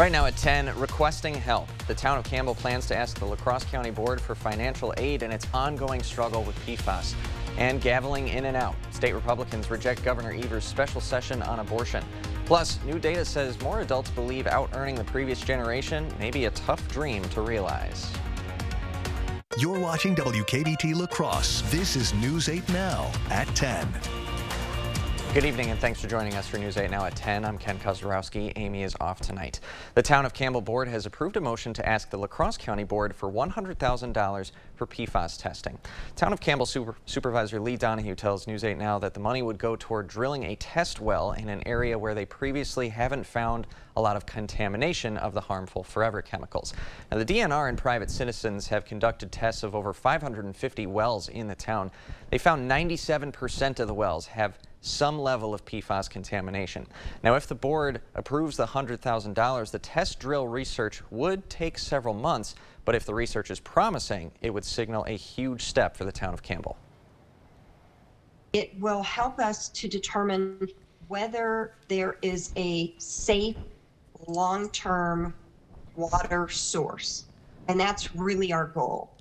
Right now at 10, requesting help. The town of Campbell plans to ask the La Crosse County Board for financial aid in its ongoing struggle with PFAS. And gaveling in and out. State Republicans reject Governor Evers' special session on abortion. Plus, new data says more adults believe out-earning the previous generation may be a tough dream to realize. You're watching WKBT La Crosse. This is News 8 Now at 10. Good evening and thanks for joining us for News 8 Now at 10. I'm Ken Kozorowski. Amy is off tonight. The Town of Campbell Board has approved a motion to ask the La Crosse County Board for $100,000 for PFAS testing. Town of Campbell Supervisor Lee Donahue tells News 8 Now that the money would go toward drilling a test well in an area where they previously haven't found a lot of contamination of the harmful forever chemicals. Now, the DNR and private citizens have conducted tests of over 550 wells in the town. They found 97% of the wells have some level of PFAS contamination. Now, if the board approves the $100,000, the test drill research would take several months, but if the research is promising, it would signal a huge step for the town of Campbell. It will help us to determine whether there is a safe, long-term water source, and that's really our goal.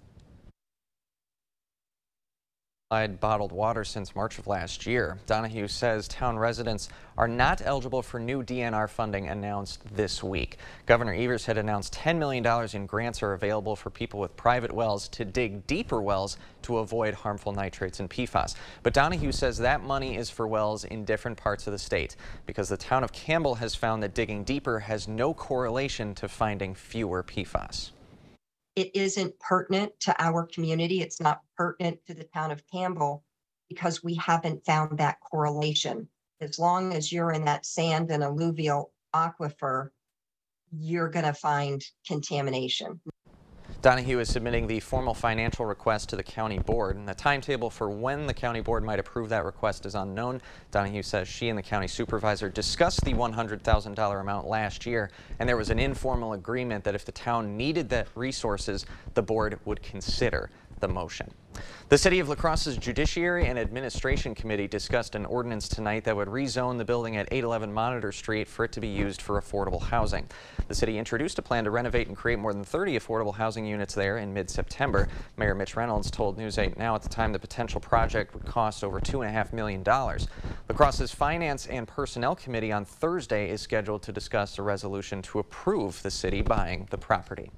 Bottled water since March of last year. Donahue says town residents are not eligible for new DNR funding announced this week. Governor Evers had announced $10 million in grants are available for people with private wells to dig deeper wells to avoid harmful nitrates and PFAS. But Donahue says that money is for wells in different parts of the state because the town of Campbell has found that digging deeper has no correlation to finding fewer PFAS. It isn't pertinent to our community. It's not pertinent to the town of Campbell because we haven't found that correlation. As long as you're in that sand and alluvial aquifer, you're going to find contamination. Donahue is submitting the formal financial request to the county board, and the timetable for when the county board might approve that request is unknown. Donahue says she and the county supervisor discussed the $100,000 amount last year, and there was an informal agreement that if the town needed the resources, the board would consider the motion. The City of La Crosse's Judiciary and Administration Committee discussed an ordinance tonight that would rezone the building at 811 Monitor Street for it to be used for affordable housing. The city introduced a plan to renovate and create more than 30 affordable housing units there in mid-September. Mayor Mitch Reynolds told News 8 Now at the time the potential project would cost over $2.5 million. La Crosse's Finance and Personnel Committee on Thursday is scheduled to discuss a resolution to approve the city buying the property.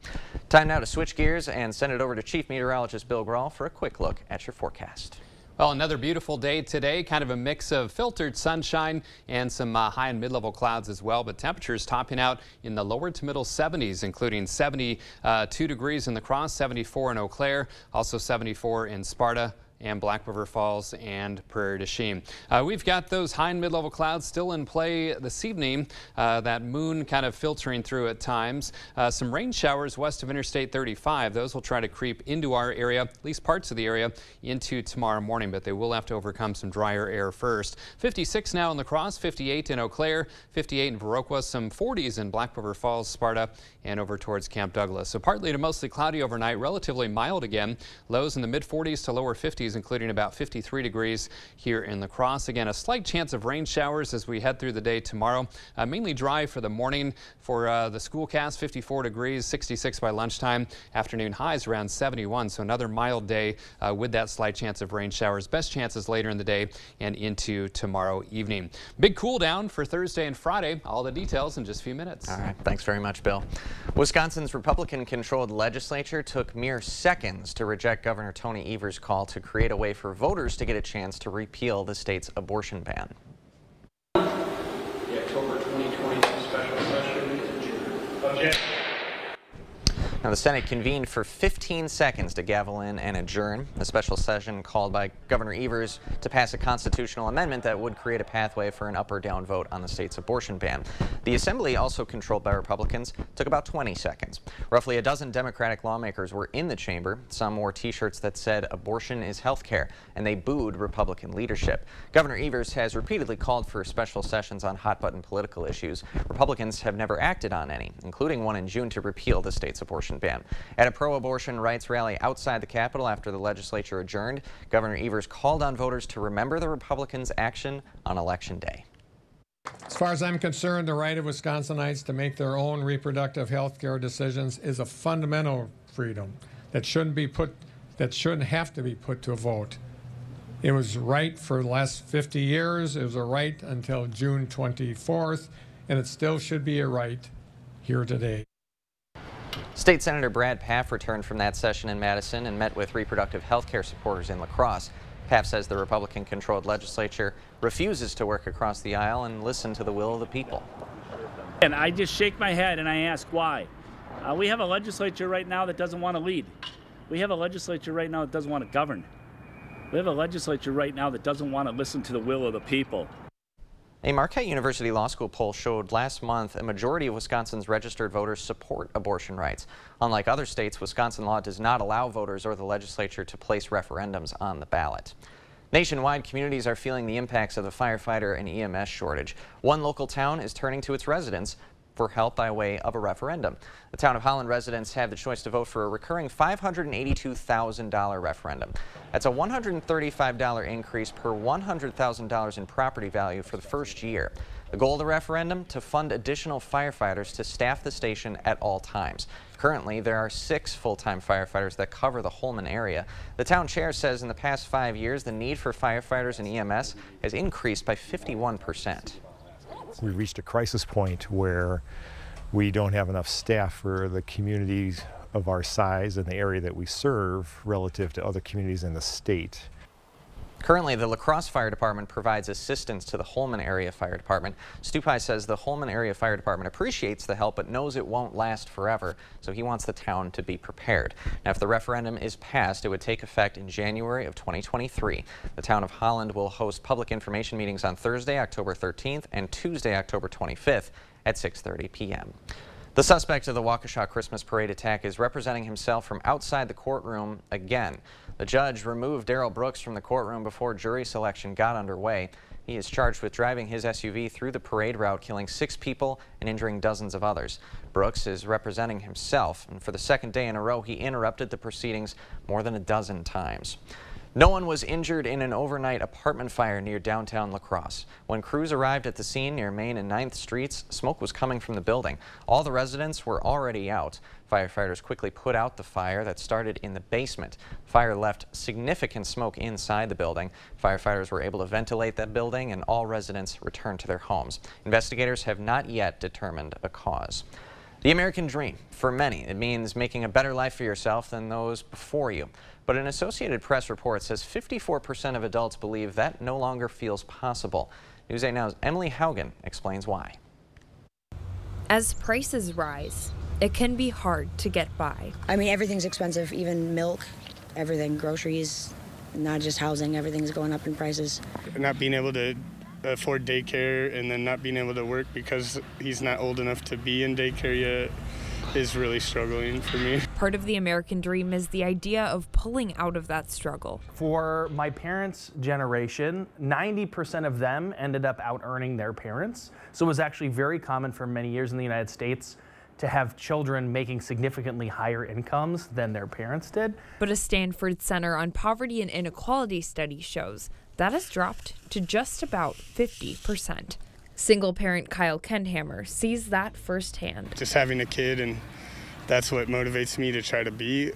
Time now to switch gears and send it over to Chief Meteorologist Bill Grahl for a quick look at your forecast. Well, another beautiful day today, kind of a mix of filtered sunshine and some high and mid-level clouds as well, but temperatures topping out in the lower to middle 70s, including 72 degrees in La Crosse, 74 in Eau Claire, also 74 in Sparta and Black River Falls and Prairie du Chien. We've got those high and mid-level clouds still in play this evening. That moon kind of filtering through at times. Some rain showers west of Interstate 35. Those will try to creep into our area, at least parts of the area, into tomorrow morning, but they will have to overcome some drier air first. 56 now in La Crosse, 58 in Eau Claire, 58 in Viroqua, some 40s in Black River Falls, Sparta, and over towards Camp Douglas. So partly to mostly cloudy overnight, relatively mild again. Lows in the mid-40s to lower 50s, including about 53 degrees here in La Crosse. Again, a slight chance of rain showers as we head through the day tomorrow. Mainly dry for the morning. For the schoolcast, 54 degrees, 66 by lunchtime. Afternoon highs around 71, so another mild day with that slight chance of rain showers. Best chances later in the day and into tomorrow evening. Big cool down for Thursday and Friday. All the details in just a few minutes. All right, thanks very much, Bill. Wisconsin's Republican-controlled legislature took mere seconds to reject Governor Tony Evers' call to create a way for voters to get a chance to repeal the state's abortion ban. The October 2022 special session is adjourned. Objection. Now, the Senate convened for 15 seconds to gavel in and adjourn. A special session called by Governor Evers to pass a constitutional amendment that would create a pathway for an up or down vote on the state's abortion ban. The assembly, also controlled by Republicans, took about 20 seconds. Roughly a dozen Democratic lawmakers were in the chamber. Some wore T-shirts that said abortion is health care, and they booed Republican leadership. Governor Evers has repeatedly called for special sessions on hot-button political issues. Republicans have never acted on any, including one in June to repeal the state's abortion ban. At a pro-abortion rights rally outside the Capitol after the legislature adjourned, Governor Evers called on voters to remember the Republicans' action on Election Day. As far as I'm concerned, the right of Wisconsinites to make their own reproductive health care decisions is a fundamental freedom that shouldn't have to be put to a vote. It was right for the last 50 years. It was a right until June 24th, and it still should be a right here today. State Senator Brad Pfaff returned from that session in Madison and met with reproductive health care supporters in La Crosse. Pfaff says the Republican-controlled legislature refuses to work across the aisle and listen to the will of the people. And I just shake my head and I ask why. We have a legislature right now that doesn't want to lead. We have a legislature right now that doesn't want to govern. We have a legislature right now that doesn't want to listen to the will of the people. A Marquette University Law School poll showed last month a majority of Wisconsin's registered voters support abortion rights. Unlike other states, Wisconsin law does not allow voters or the legislature to place referendums on the ballot. Nationwide, communities are feeling the impacts of the firefighter and EMS shortage. One local town is turning to its residents for help by way of a referendum. The town of Holland residents have the choice to vote for a recurring $582,000 referendum. That's a $135 increase per $100,000 in property value for the first year. The goal of the referendum, to fund additional firefighters to staff the station at all times. Currently, there are 6 full-time firefighters that cover the Holman area. The town chair says in the past 5 years, the need for firefighters and EMS has increased by 51%. We reached a crisis point where we don't have enough staff for the communities of our size and the area that we serve relative to other communities in the state. Currently, the La Crosse Fire Department provides assistance to the Holman Area Fire Department. Stupai says the Holman Area Fire Department appreciates the help but knows it won't last forever, so he wants the town to be prepared. Now, if the referendum is passed, it would take effect in January of 2023. The town of Holland will host public information meetings on Thursday, October 13th and Tuesday, October 25th at 6:30 p.m. The suspect of the Waukesha Christmas parade attack is representing himself from outside the courtroom again. The judge removed Daryl Brooks from the courtroom before jury selection got underway. He is charged with driving his SUV through the parade route, killing 6 people and injuring dozens of others. Brooks is representing himself, and for the second day in a row, he interrupted the proceedings more than a dozen times. No one was injured in an overnight apartment fire near downtown La Crosse. When crews arrived at the scene near Main and 9th Streets, smoke was coming from the building. All the residents were already out. Firefighters quickly put out the fire that started in the basement. Fire left significant smoke inside the building. Firefighters were able to ventilate that building and all residents returned to their homes. Investigators have not yet determined a cause. The American dream, for many, it means making a better life for yourself than those before you. But an Associated Press report says 54% of adults believe that no longer feels possible. News 8 Now's Emily Haugen explains why. As prices rise, it can be hard to get by. I mean, everything's expensive, even milk, everything, groceries, not just housing, everything's going up in prices. Not being able to afford daycare and then not being able to work because he's not old enough to be in daycare yet is really struggling for me. Part of the American dream is the idea of pulling out of that struggle. For my parents' generation, 90% of them ended up out earning their parents. So it was actually very common for many years in the United States to have children making significantly higher incomes than their parents did. But a Stanford Center on Poverty and Inequality study shows that has dropped to just about 50%. Single parent Kyle Kendhammer sees that firsthand. Just having a kid, and that's what motivates me to try to be,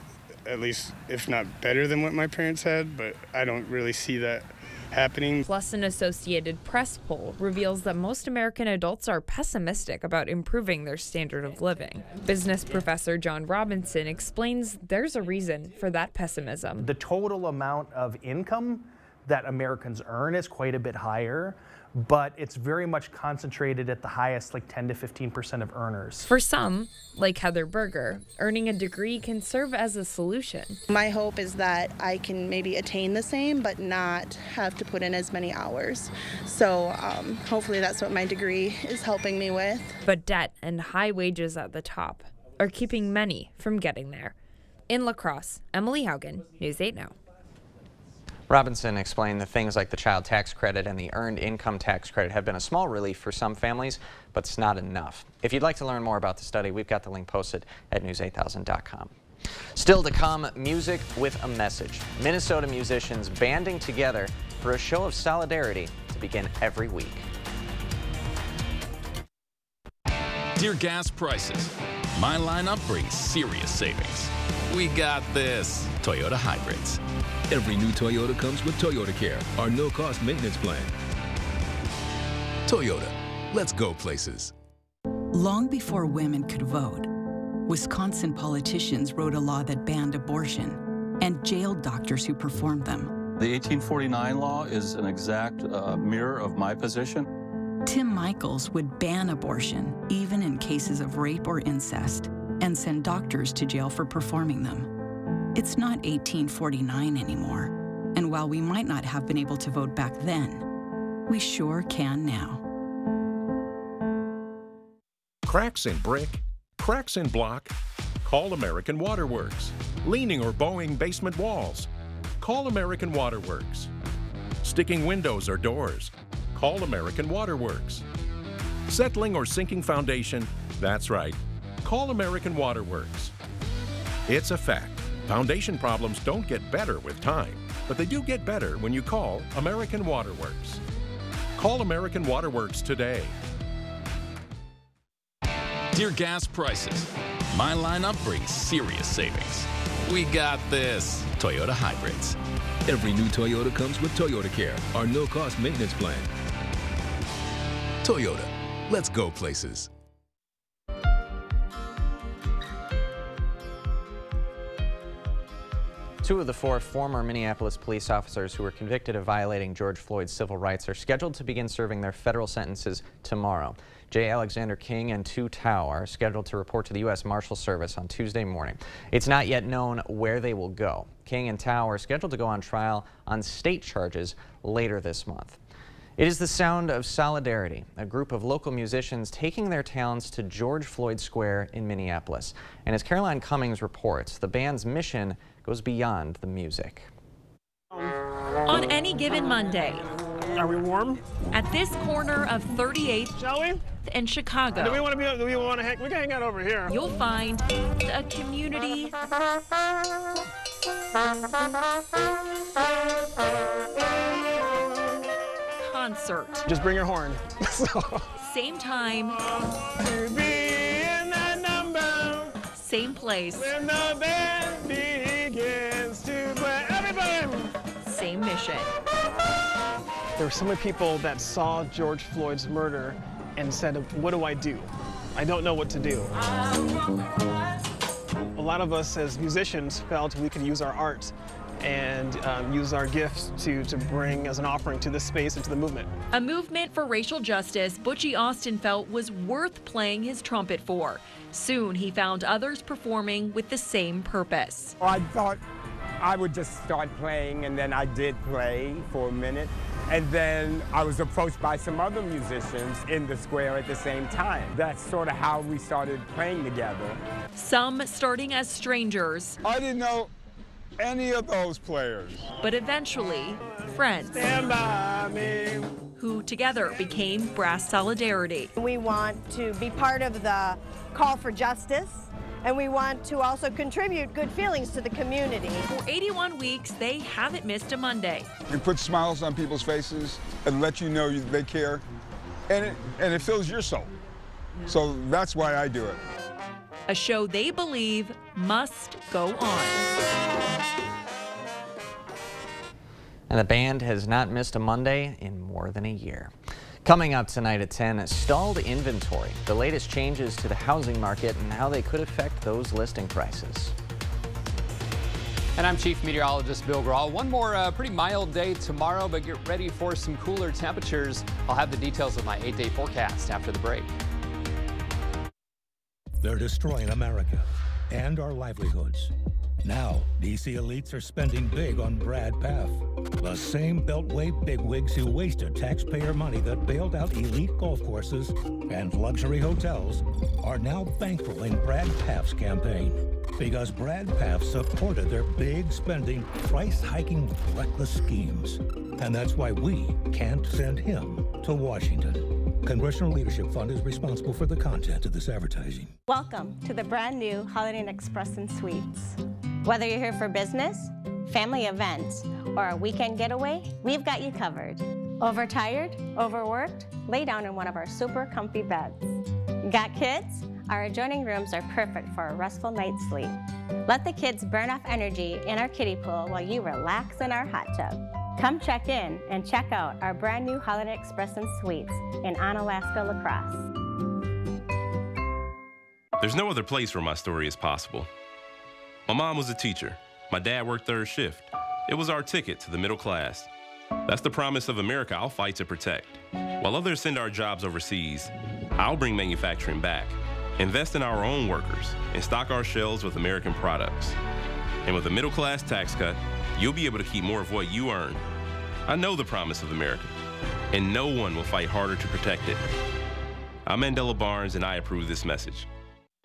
at least if not better than what my parents had, but I don't really see that happening. Plus, an Associated Press poll reveals that most American adults are pessimistic about improving their standard of living. Business professor John Robinson explains there's a reason for that pessimism. The total amount of income that Americans earn is quite a bit higher, but it's very much concentrated at the highest, like 10 to 15% of earners. For some, like Heather Berger, earning a degree can serve as a solution. My hope is that I can maybe attain the same, but not have to put in as many hours. So hopefully that's what my degree is helping me with. But debt and high wages at the top are keeping many from getting there. In La Crosse, Emily Haugen, News 8 Now. Robinson explained that things like the child tax credit and the earned income tax credit have been a small relief for some families, but it's not enough. If you'd like to learn more about the study, we've got the link posted at news8000.com. Still to come, music with a message. Minnesota musicians banding together for a show of solidarity to begin every week. Dear gas prices, my lineup brings serious savings. We got this. Toyota Hybrids. Every new Toyota comes with Toyota Care, our no-cost maintenance plan. Toyota, let's go places. Long before women could vote, Wisconsin politicians wrote a law that banned abortion and jailed doctors who performed them. The 1849 law is an exact mirror of my position. Tim Michaels would ban abortion, even in cases of rape or incest, and send doctors to jail for performing them. It's not 1849 anymore, and while we might not have been able to vote back then, we sure can now. Cracks in brick, cracks in block? Call American Waterworks. Leaning or bowing basement walls? Call American Waterworks. Sticking windows or doors? Call American Waterworks. Settling or sinking foundation? That's right. Call American Waterworks. It's a fact. Foundation problems don't get better with time, but they do get better when you call American Waterworks. Call American Waterworks today. Dear gas prices, my lineup brings serious savings. We got this. Toyota Hybrids. Every new Toyota comes with Toyota Care, our no-cost maintenance plan. Toyota, let's go places. Two of the four former Minneapolis police officers who were convicted of violating George Floyd's civil rights are scheduled to begin serving their federal sentences tomorrow. J. Alexander King and Tu Tao are scheduled to report to the U.S. Marshal Service on Tuesday morning. It's not yet known where they will go. King and Tao are scheduled to go on trial on state charges later this month. It is the sound of solidarity, a group of local musicians taking their talents to George Floyd Square in Minneapolis. And as Caroline Cummings reports, the band's mission goes beyond the music. On any given Monday. Are we warm? At this corner of 38th Shall we? and Chicago. Do we want to hang? We can hang out over here. You'll find a community concert. Just bring your horn. Same time. Same place. When the band begins to play. Everybody! Same mission. There were so many people that saw George Floyd's murder and said, what do I do? I don't know what to do. A lot of us as musicians felt we could use our art and use our gifts to bring as an offering to this space and to the movement. A movement for racial justice Butchie Austin felt was worth playing his trumpet for. Soon he found others performing with the same purpose. I thought I would just start playing, and then I did play for a minute. And then I was approached by some other musicians in the square at the same time. That's sort of how we started playing together. Some starting as strangers. I didn't know any of those players. But eventually, friends. Stand by me. Who together became Brass Solidarity. We want to be part of the call for justice, and we want to also contribute good feelings to the community. For 81 weeks, they haven't missed a Monday. We put smiles on people's faces and let you know they care, and it fills your soul. So that's why I do it. A show they believe must go on. And the band has not missed a Monday in more than a year. Coming up tonight at 10, stalled inventory, the latest changes to the housing market and how they could affect those listing prices. And I'm Chief Meteorologist Bill Grahl. One more pretty mild day tomorrow, but get ready for some cooler temperatures. I'll have the details of my 8-day forecast after the break. They're destroying America and our livelihoods. Now, DC elites are spending big on Brad Paff. The same Beltway bigwigs who wasted taxpayer money that bailed out elite golf courses and luxury hotels are now bankrolling Brad Paff's campaign because Brad Paff supported their big spending, price-hiking, reckless schemes. And that's why we can't send him to Washington. Congressional Leadership Fund is responsible for the content of this advertising. Welcome to the brand new Holiday Inn Express and Suites. Whether you're here for business, family events, or a weekend getaway, we've got you covered. Overtired, overworked? Lay down in one of our super comfy beds. Got kids? Our adjoining rooms are perfect for a restful night's sleep. Let the kids burn off energy in our kiddie pool while you relax in our hot tub. Come check in and check out our brand new Holiday Express and Suites in Onalaska, La Crosse. There's no other place where my story is possible. My mom was a teacher. My dad worked third shift. It was our ticket to the middle class. That's the promise of America I'll fight to protect. While others send our jobs overseas, I'll bring manufacturing back, invest in our own workers, and stock our shelves with American products. And with a middle class tax cut, you'll be able to keep more of what you earn. I know the promise of America, and no one will fight harder to protect it. I'm Mandela Barnes, and I approve this message.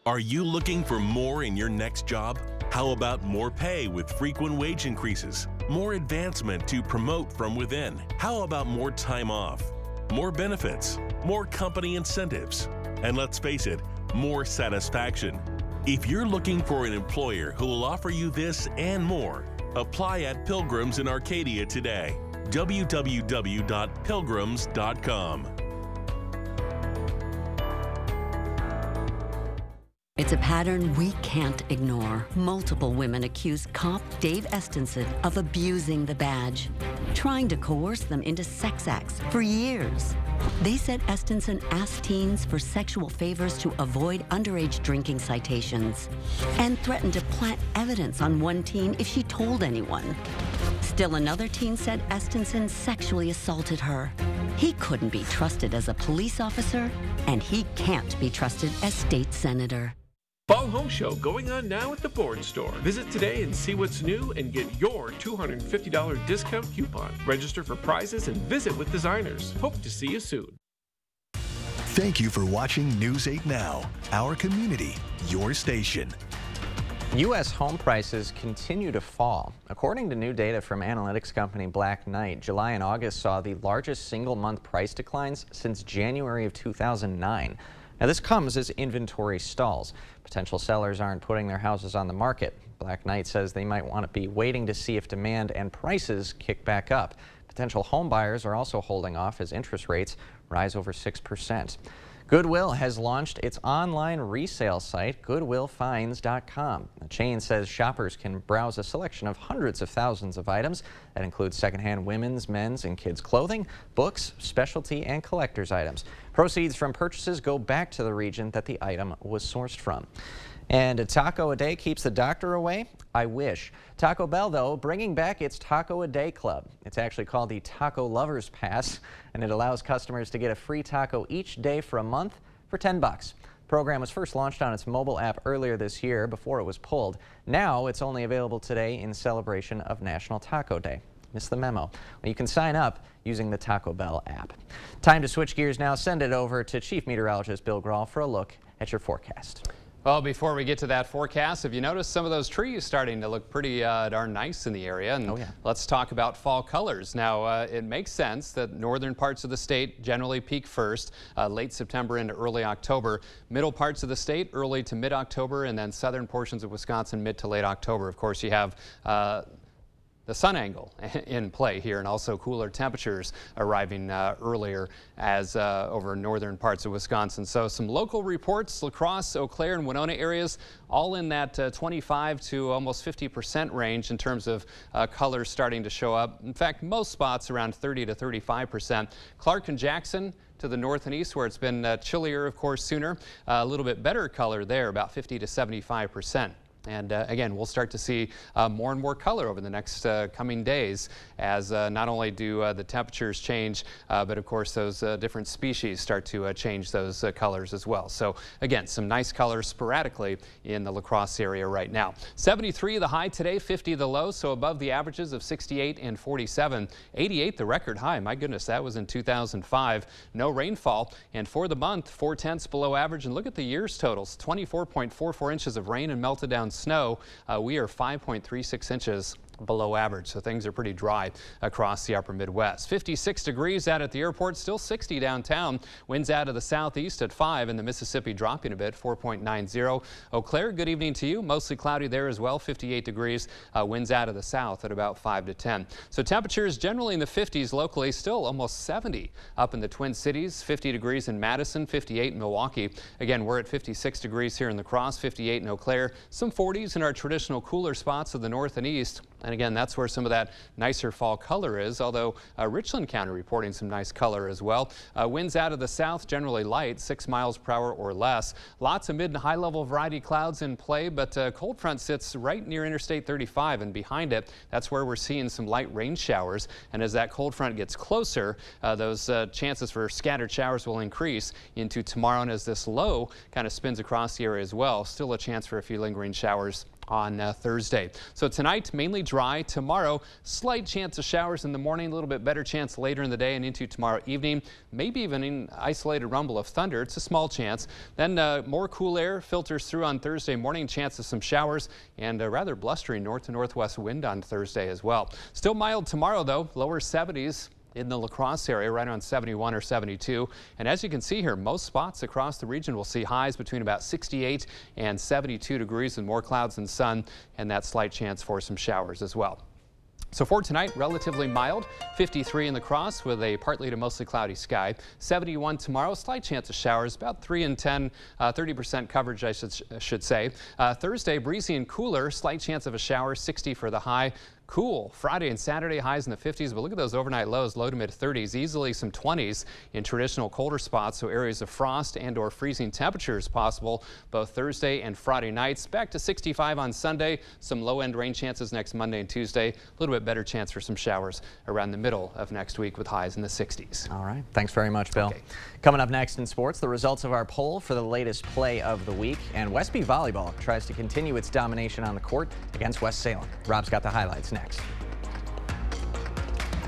Are you looking for more in your next job? How about more pay with frequent wage increases? More advancement to promote from within? How about more time off? More benefits? More company incentives? And let's face it, more satisfaction. If you're looking for an employer who will offer you this and more, apply at Pilgrims in Arcadia today. www.pilgrims.com. It's a pattern we can't ignore. Multiple women accuse cop Dave Estenson of abusing the badge, trying to coerce them into sex acts for years. They said Estenson asked teens for sexual favors to avoid underage drinking citations and threatened to plant evidence on one teen if she told anyone. Still another teen said Estenson sexually assaulted her. He couldn't be trusted as a police officer, and he can't be trusted as state senator. Fall Home Show going on now at the Board Store. Visit today and see what's new and get your $250 discount coupon. Register for prizes and visit with designers. Hope to see you soon. Thank you for watching News 8 Now, our community, your station. U.S. home prices continue to fall. According to new data from analytics company Black Knight, July and August saw the largest single-month price declines since January of 2009. Now, this comes as inventory stalls. Potential sellers aren't putting their houses on the market. Black Knight says they might want to be waiting to see if demand and prices kick back up. Potential home buyers are also holding off as interest rates rise over 6%. Goodwill has launched its online resale site, GoodwillFinds.com. The chain says shoppers can browse a selection of hundreds of thousands of items that include secondhand women's, men's, and kids' clothing, books, specialty, and collector's items. Proceeds from purchases go back to the region that the item was sourced from. And a taco a day keeps the doctor away? I wish. Taco Bell, though, bringing back its Taco a Day Club. It's actually called the Taco Lovers Pass, and it allows customers to get a free taco each day for a month for $10. The program was first launched on its mobile app earlier this year before it was pulled. Now it's only available today in celebration of National Taco Day. Missed the memo? Well, you can sign up using the Taco Bell app. Time to switch gears now. Send it over to Chief Meteorologist Bill Grahl for a look at your forecast. Well, before we get to that forecast, have you noticed some of those trees starting to look pretty darn nice in the area? And let's talk about fall colors. Now, it makes sense that northern parts of the state generally peak first, late September into early October. Middle parts of the state, early to mid-October, and then southern portions of Wisconsin, mid to late October. Of course, you have the sun angle in play here, and also cooler temperatures arriving earlier as over northern parts of Wisconsin. So some local reports: La Crosse, Eau Claire, and Winona areas all in that 25 to almost 50% range in terms of colors starting to show up. In fact, most spots around 30 to 35%. Clark and Jackson to the north and east, where it's been chillier, of course, sooner. A little bit better color there, about 50 to 75%. And again, we'll start to see more and more color over the next coming days as not only do the temperatures change, but of course those different species start to change those colors as well. So again, some nice colors sporadically in the La Crosse area right now. 73 the high today, 50 the low, so above the averages of 68 and 47. 88 the record high. My goodness, that was in 2005. No rainfall, and for the month, 4/10 below average. And look at the year's totals: 24.44 inches of rain and melted down snow. We are 5.36 inches below average, so things are pretty dry across the upper Midwest. 56 degrees out at the airport, still 60 downtown. Winds out of the southeast at 5, and the Mississippi dropping a bit, 4.90. Eau Claire, good evening to you. Mostly cloudy there as well, 58 degrees. Winds out of the south at about 5 to 10. So temperatures generally in the 50s locally, still almost 70 up in the Twin Cities, 50 degrees in Madison, 58 in Milwaukee. Again, we're at 56 degrees here in La Crosse, 58 in Eau Claire, some 40s in our traditional cooler spots of the north and east. And again, that's where some of that nicer fall color is, although Richland County reporting some nice color as well. Winds out of the south, generally light, 6 miles per hour or less. Lots of mid and high level variety clouds in play, but cold front sits right near Interstate 35, and behind it, that's where we're seeing some light rain showers. And as that cold front gets closer, those chances for scattered showers will increase into tomorrow, and as this low kind of spins across the area as well, still a chance for a few lingering showers on Thursday. So tonight, mainly dry. Tomorrow, slight chance of showers in the morning, a little bit better chance later in the day and into tomorrow evening. Maybe even an isolated rumble of thunder. It's a small chance. Then more cool air filters through on Thursday morning. Chance of some showers and a rather blustery north to northwest wind on Thursday as well. Still mild tomorrow, though. Lower 70s. In the La Crosse area, right around 71 or 72. And as you can see here, most spots across the region will see highs between about 68 and 72 degrees with more clouds and sun, and that slight chance for some showers as well. So for tonight, relatively mild, 53 in La Crosse with a partly to mostly cloudy sky. 71 tomorrow, slight chance of showers, about 3 and 10, 30% coverage, I should say. Thursday, breezy and cooler, slight chance of a shower, 60 for the high. Cool. Friday and Saturday, highs in the 50s, but look at those overnight lows, low to mid 30s, easily some 20s in traditional colder spots, so areas of frost and or freezing temperatures possible both Thursday and Friday nights. Back to 65 on Sunday, some low-end rain chances next Monday and Tuesday, a little bit better chance for some showers around the middle of next week with highs in the 60s. All right. Thanks very much, Bill. Okay. Coming up next in sports, the results of our poll for the latest play of the week, and Westby Volleyball tries to continue its domination on the court against West Salem. Rob's got the highlights next.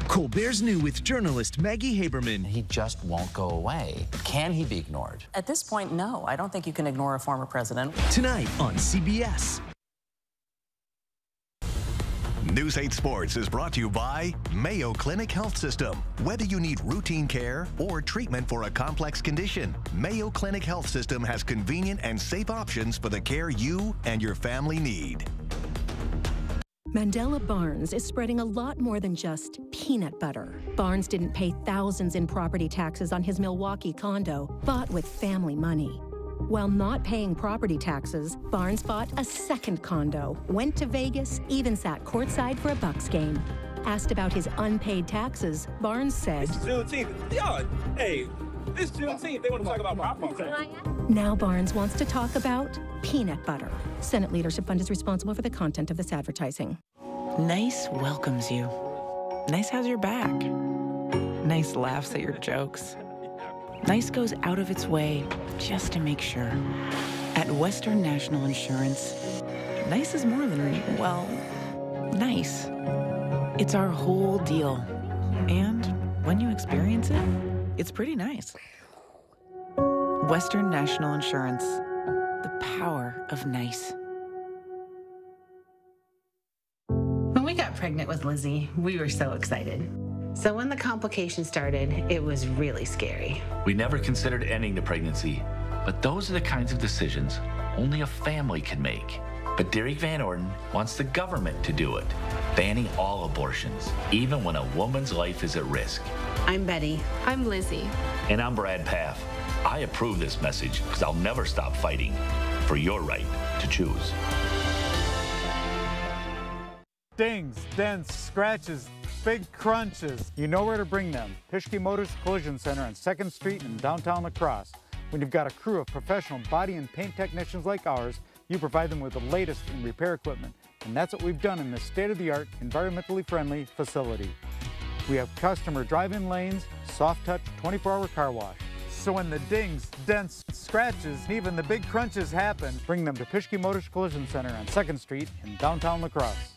Colbert's New with journalist Maggie Haberman. He just won't go away. Can he be ignored? At this point, no. I don't think you can ignore a former president. Tonight on CBS. News 8 Sports is brought to you by Mayo Clinic Health System. Whether you need routine care or treatment for a complex condition, Mayo Clinic Health System has convenient and safe options for the care you and your family need. Mandela Barnes is spreading a lot more than just peanut butter. Barnes didn't pay thousands in property taxes on his Milwaukee condo, bought with family money. While not paying property taxes, Barnes bought a second condo, went to Vegas, even sat courtside for a Bucks game. Asked about his unpaid taxes, Barnes said, "It's Juneteenth. Y'all, hey, it's Juneteenth. They want to talk about property tax." Now Barnes wants to talk about peanut butter. Senate Leadership Fund is responsible for the content of this advertising. Nice welcomes you. Nice has your back. Nice laughs at your jokes. Nice goes out of its way just to make sure. At Western National Insurance, nice is more than, well, nice. It's our whole deal. And when you experience it, it's pretty nice. Western National Insurance, the power of nice. When we got pregnant with Lizzie, we were so excited. So when the complications started, it was really scary. We never considered ending the pregnancy, but those are the kinds of decisions only a family can make. But Derek Van Orden wants the government to do it, banning all abortions, even when a woman's life is at risk. I'm Betty. I'm Lizzie. And I'm Brad Paff. I approve this message because I'll never stop fighting for your right to choose. Dings, dents, scratches, big crunches. You know where to bring them. Pischke Motors Collision Center on 2nd Street in downtown La Crosse. When you've got a crew of professional body and paint technicians like ours, you provide them with the latest in repair equipment. And that's what we've done in this state-of-the-art, environmentally friendly facility. We have customer drive-in lanes, soft touch, 24-hour car wash. So when the dings, dents, scratches, and even the big crunches happen, bring them to Pischke Motors Collision Center on 2nd Street in downtown La Crosse.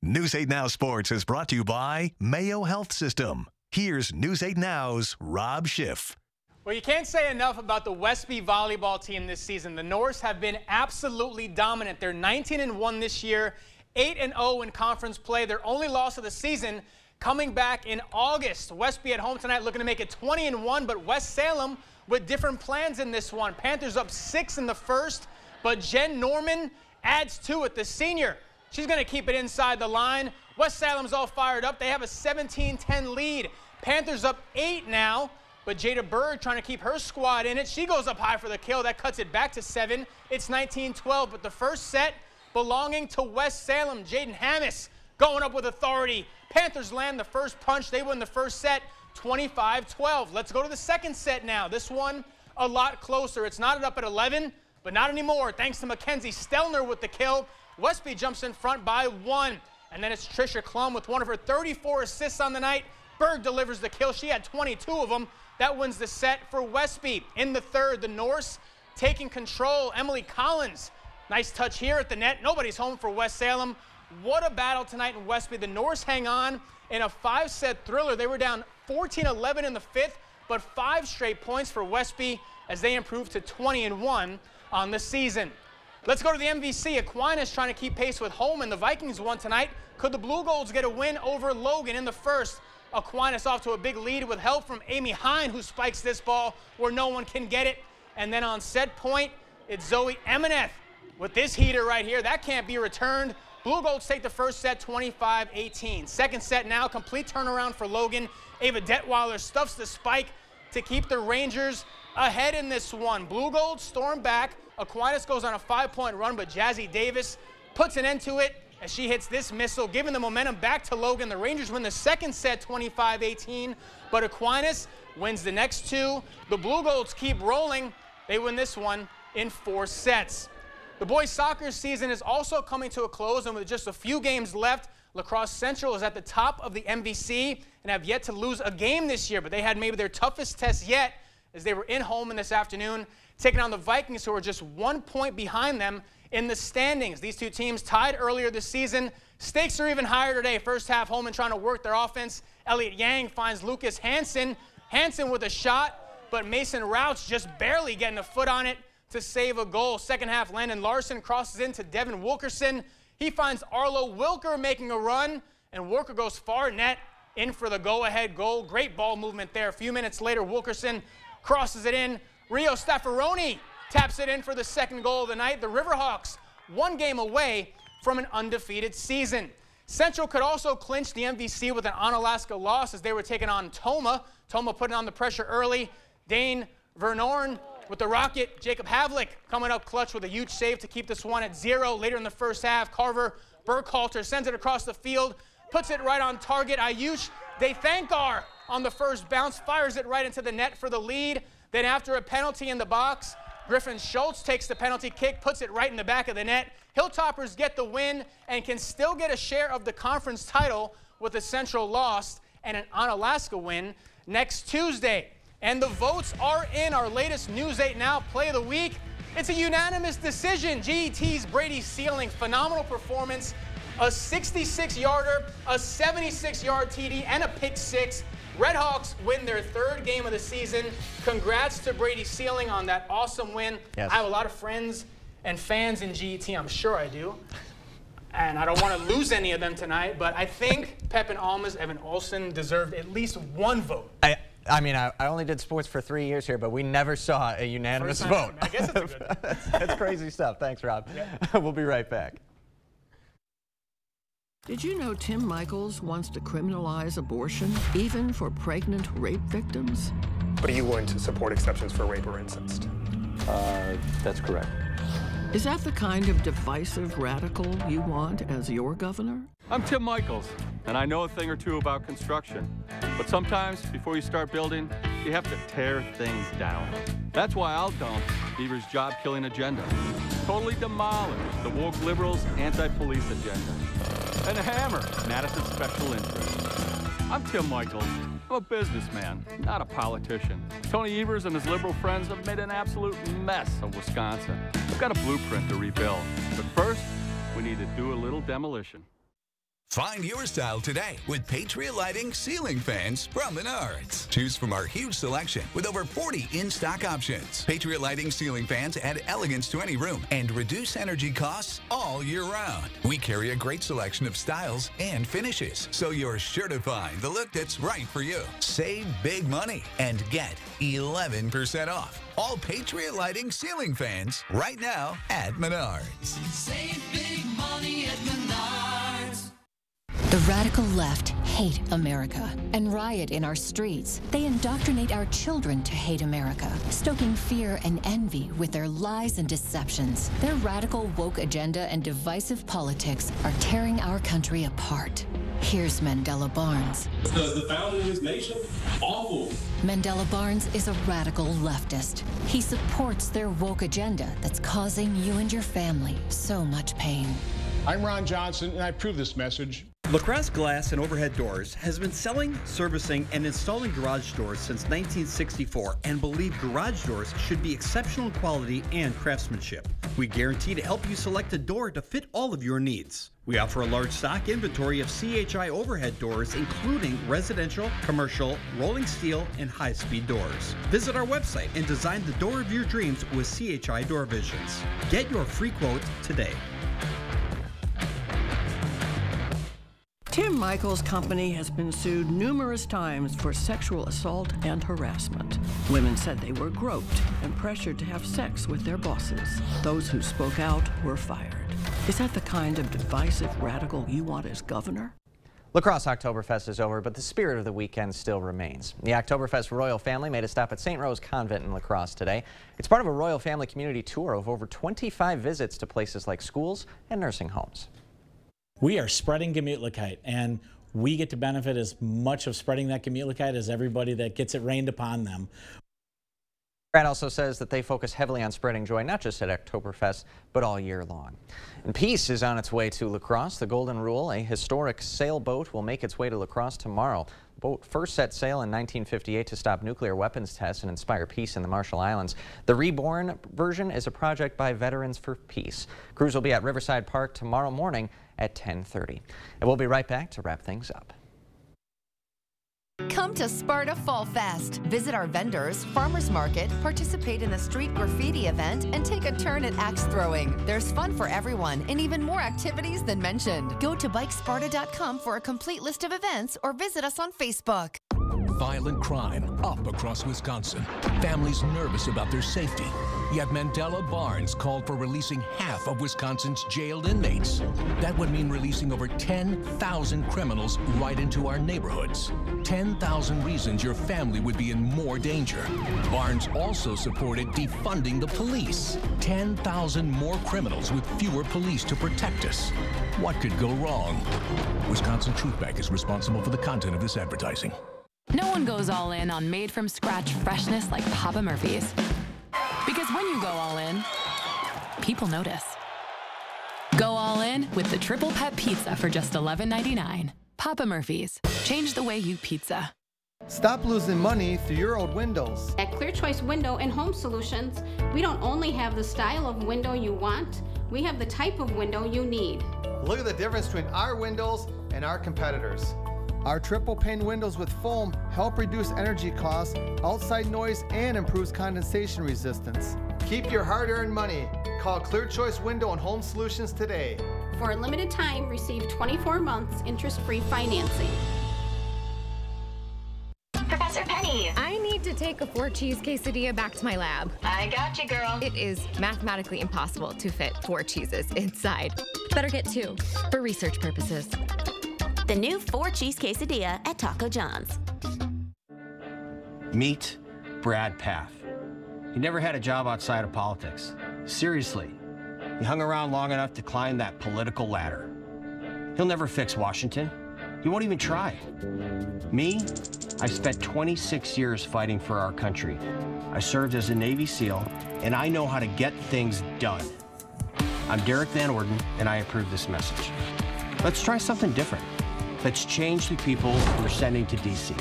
News 8 Now Sports is brought to you by Mayo Health System. Here's News 8 Now's Rob Schiff. Well, you can't say enough about the Westby volleyball team this season. The Norse have been absolutely dominant. They're 19-1 this year, 8-0 in conference play. Their only loss of the season coming back in August. Westby at home tonight looking to make it 20-1, but West Salem with different plans in this one. Panthers up 6 in the first, but Jen Norman adds to it. The senior, she's going to keep it inside the line. West Salem's all fired up. They have a 17-10 lead. Panthers up 8 now, but Jada Berg trying to keep her squad in it. She goes up high for the kill. That cuts it back to 7. It's 19-12, but the first set belonging to West Salem. Jaden Hammis going up with authority. Panthers land the first punch. They win the first set 25-12. Let's go to the second set now. This one a lot closer. It's knotted up at 11, but not anymore. Thanks to Mackenzie Stelner with the kill. Westby jumps in front by 1. And then it's Trisha Klum with one of her 34 assists on the night. Berg delivers the kill. She had 22 of them. That wins the set for Westby. In the third, the Norse taking control. Emily Collins, nice touch here at the net. Nobody's home for West Salem. What a battle tonight in Westby. The Norse hang on in a 5-set thriller. They were down 14-11 in the 5th, but 5 straight points for Westby as they improve to 20-1 on the season. Let's go to the MVC. Aquinas trying to keep pace with Holman. The Vikings won tonight. Could the Blue Golds get a win over Logan in the first? Aquinas off to a big lead with help from Amy Hine, who spikes this ball where no one can get it. And then on set point, it's Zoe Emineth with this heater right here. That can't be returned. Blue Golds take the first set 25-18. Second set now, complete turnaround for Logan. Ava Detweiler stuffs the spike to keep the Rangers ahead in this one. Blue Golds storm back. Aquinas goes on a 5-point run, but Jazzy Davis puts an end to it as she hits this missile, giving the momentum back to Logan. The Rangers win the second set 25-18, but Aquinas wins the next 2. The Blue Golds keep rolling. They win this one in 4 sets. The boys soccer season is also coming to a close, and with just a few games left, La Crosse Central is at the top of the MVC and have yet to lose a game this year, but they had maybe their toughest test yet as they were in Holman this afternoon, taking on the Vikings, who are just 1 point behind them in the standings. These two teams tied earlier this season. Stakes are even higher today. First half, Holman trying to work their offense. Elliot Yang finds Lucas Hansen. Hansen with a shot, but Mason Rouch just barely getting a foot on it to save a goal. Second half, Landon Larson crosses into Devin Wilkerson. He finds Arlo Wilker making a run, and Wilker goes far net in for the go-ahead goal. Great ball movement there. A few minutes later, Wilkerson crosses it in. Rio Staffaroni taps it in for the second goal of the night. The Riverhawks 1 game away from an undefeated season. Central could also clinch the MVC with an Onalaska loss as they were taking on Toma. Toma putting on the pressure early. Dane Vernorn with the rocket. Jacob Havlick coming up clutch with a huge save to keep this one at 0. Later in the first half, Carver Burkhalter sends it across the field, puts it right on target. Ayush Dethankar on the first bounce, fires it right into the net for the lead. Then after a penalty in the box, Griffin Schultz takes the penalty kick, puts it right in the back of the net. Hilltoppers get the win and can still get a share of the conference title with a Central loss and an Onalaska win next Tuesday. And the votes are in. Our latest News 8 Now Play of the Week. It's a unanimous decision. GET's Brady Sealing, phenomenal performance. A 66-yarder, a 76-yard TD, and a pick 6. Redhawks win their 3rd game of the season. Congrats to Brady Sealing on that awesome win. Yes. I have a lot of friends and fans in GET, I'm sure I do. And I don't want to lose any of them tonight, but I think Pepin Almas, Evan Olsen deserved at least 1 vote. I mean, I only did sports for 3 years here, but we never saw a unanimous vote. I guess it's a good thing. That's crazy stuff. Thanks, Rob. Yeah. We'll be right back. Did you know Tim Michaels wants to criminalize abortion, even for pregnant rape victims? But are you willing to support exceptions for rape or incest? That's correct. Is that the kind of divisive radical you want as your governor? I'm Tim Michaels, and I know a thing or two about construction. But sometimes, before you start building, you have to tear things down. That's why I'll dump Beaver's job-killing agenda. Totally demolish the woke liberals' anti-police agenda. And hammer Madison's special interest. I'm Tim Michaels. I'm a businessman, not a politician. Tony Evers and his liberal friends have made an absolute mess of Wisconsin. We've got a blueprint to rebuild. But first, we need to do a little demolition. Find your style today with Patriot Lighting ceiling fans from Menards. Choose from our huge selection with over 40 in-stock options. Patriot Lighting ceiling fans add elegance to any room and reduce energy costs all year round. We carry a great selection of styles and finishes, so you're sure to find the look that's right for you. Save big money and get 11% off all Patriot Lighting ceiling fans right now at Menards. Save big money at Menards. The radical left hate America and riot in our streets. They indoctrinate our children to hate America, stoking fear and envy with their lies and deceptions. Their radical woke agenda and divisive politics are tearing our country apart. Here's Mandela Barnes. The founder of this nation, awful. Mandela Barnes is a radical leftist. He supports their woke agenda that's causing you and your family so much pain. I'm Ron Johnson, and I approve this message. LaCrosse Glass and Overhead Doors has been selling, servicing, and installing garage doors since 1964 and believe garage doors should be exceptional quality and craftsmanship. We guarantee to help you select a door to fit all of your needs. We offer a large stock inventory of CHI overhead doors, including residential, commercial, rolling steel, and high-speed doors. Visit our website and design the door of your dreams with CHI Door Visions. Get your free quote today. Tim Michaels' company has been sued numerous times for sexual assault and harassment. Women said they were groped and pressured to have sex with their bosses. Those who spoke out were fired. Is that the kind of divisive radical you want as governor? La Crosse Oktoberfest is over, but the spirit of the weekend still remains. The Oktoberfest royal family made a stop at St. Rose Convent in La Crosse today. It's part of a royal family community tour of over 25 visits to places like schools and nursing homes. We are spreading Gemütlichkeit, and we get to benefit as much of spreading that Gemütlichkeit as everybody that gets it rained upon them. Brad also says that they focus heavily on spreading joy, not just at Oktoberfest, but all year long. And peace is on its way to La Crosse. The Golden Rule, a historic sailboat, will make its way to La Crosse tomorrow. The boat first set sail in 1958 to stop nuclear weapons tests and inspire peace in the Marshall Islands. The reborn version is a project by Veterans for Peace. Crews will be at Riverside Park tomorrow morning at 10:30. And we'll be right back to wrap things up. Come to Sparta Fall Fest. Visit our vendors, farmers market, participate in the street graffiti event, and take a turn at axe throwing. There's fun for everyone and even more activities than mentioned. Go to bikesparta.com for a complete list of events or visit us on Facebook. Violent crime up across Wisconsin. Families nervous about their safety. Yet Mandela Barnes called for releasing half of Wisconsin's jailed inmates. That would mean releasing over 10,000 criminals right into our neighborhoods. 10,000 reasons your family would be in more danger. Barnes also supported defunding the police. 10,000 more criminals with fewer police to protect us. What could go wrong? Wisconsin Truth Bank is responsible for the content of this advertising. No one goes all in on made-from-scratch freshness like Papa Murphy's. Because when you go all in, people notice. Go all in with the Triple Pet Pizza for just $11.99. Papa Murphy's. Change the way you pizza. Stop losing money through your old windows. At Clear Choice Window and Home Solutions, we don't only have the style of window you want, we have the type of window you need. Look at the difference between our windows and our competitors. Our triple pane windows with foam help reduce energy costs, outside noise, and improves condensation resistance. Keep your hard-earned money. Call Clear Choice Window and Home Solutions today. For a limited time, receive 24 months interest-free financing. Professor Penny. I need to take a 4-cheese quesadilla back to my lab. I got you, girl. It is mathematically impossible to fit 4 cheeses inside. Better get 2 for research purposes. The new 4-cheese quesadilla at Taco John's. Meet Brad Paff. He never had a job outside of politics. Seriously, he hung around long enough to climb that political ladder. He'll never fix Washington. He won't even try. Me, I spent 26 years fighting for our country. I served as a Navy SEAL, and I know how to get things done. I'm Derek Van Orden, and I approve this message. Let's try something different. Let's change the people we're sending to D.C.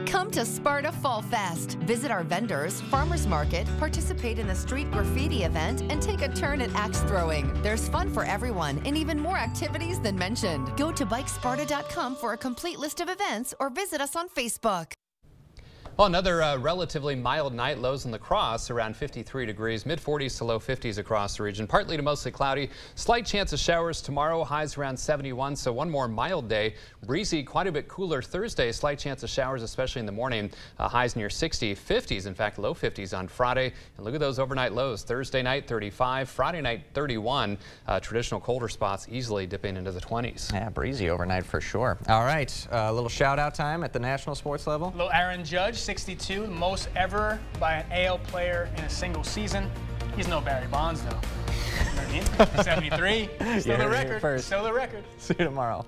Come to Sparta Fall Fest. Visit our vendors, farmers market, participate in the street graffiti event, and take a turn at axe throwing. There's fun for everyone and even more activities than mentioned. Go to bikesparta.com for a complete list of events or visit us on Facebook. Well, another relatively mild night. Lows in La Crosse around 53 degrees, mid-40s to low 50s across the region. Partly to mostly cloudy. Slight chance of showers tomorrow. Highs around 71, so one more mild day. Breezy, quite a bit cooler Thursday. Slight chance of showers, especially in the morning. Highs near 60, 50s, in fact, low 50s on Friday. And look at those overnight lows. Thursday night, 35. Friday night, 31. Traditional colder spots easily dipping into the 20s. Yeah, breezy overnight for sure. All right, a little shout-out time at the national sports level. Little Aaron Judge, 62, most ever by an AL player in a single season. He's no Barry Bonds, though. 73, still the record. Still the record. See you tomorrow.